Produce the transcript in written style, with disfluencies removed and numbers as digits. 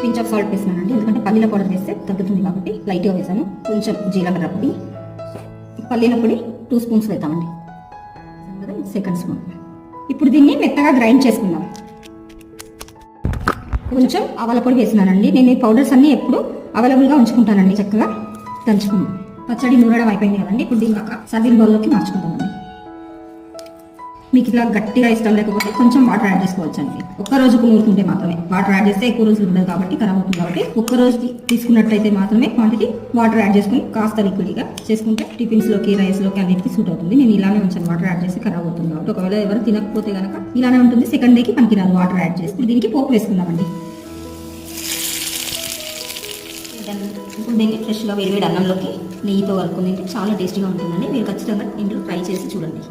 Pinch of salt వేస్తున్నానండి, ఎందుకంటే పల్లీల పౌడర్ వేస్తే తగ్గుతుంది కాబట్టి లైట్గా వేసాను. కొంచెం జీలకర్ర పొడి, పల్లీల పొడి 2 స్పూన్స్ వేద్దామండి, సెకండ్ స్పూన్. ఇప్పుడు దీన్ని మెత్తగా గ్రైండ్ చేసుకుందాం. కొంచెం ఆవాల పొడి వేసినానండి. నేను ఈ పౌడర్స్ అన్నీ ఎప్పుడు అవైలబుల్గా ఉంచుకుంటానండి. చక్కగా దంచుకుందాం. పచ్చడి నూరడం అయిపోయింది కదండి. ఇప్పుడు దీన్ని ఒక సర్వింగ్ బౌల్లోకి మార్చుకుందామండి. మీకు ఇలా గట్టిగా ఇష్టం లేకపోతే కొంచెం వాటర్ యాడ్ చేసుకోవచ్చు అండి. ఒక్క రోజుకు నూరుకుంటే మాత్రమే. వాటర్ యాడ్ చేస్తే ఎక్కువ రోజులు ఉండదు కాబట్టి ఖరాబ్ అవుతుంది కాబట్టి ఒక్క రోజు తీసుకున్నట్టయితే మాత్రమే క్వాంటిటీ వాటర్ యాడ్ చేసుకుని కాస్త లిక్విడ్గా చేసుకుంటే టిఫిన్స్లోకి, రైస్లోకి అన్నిటికీ సూట్ అవుతుంది. నేను ఇలానే ఉంచాను, వాటర్ యాడ్ చేసి ఖరాబ్ అవుతుంది కాబట్టి. ఒకవేళ ఎవరు తినకపోతే కనుక ఇలానే ఉంటుంది. సెకండ్ డేకి పనికిరాదు వాటర్ యాడ్ చేసి. దీనికి పోపు వేసుకుందామండి. ఇప్పుడు దీన్ని ఫ్రెష్గా వేడివేడి అన్నంలోకి నెయ్యితో కలుపుకుని తింటే చాలా టేస్టీగా ఉంటుందండి. మీరు ఖచ్చితంగా ఇంట్లో ట్రై చేసి చూడండి.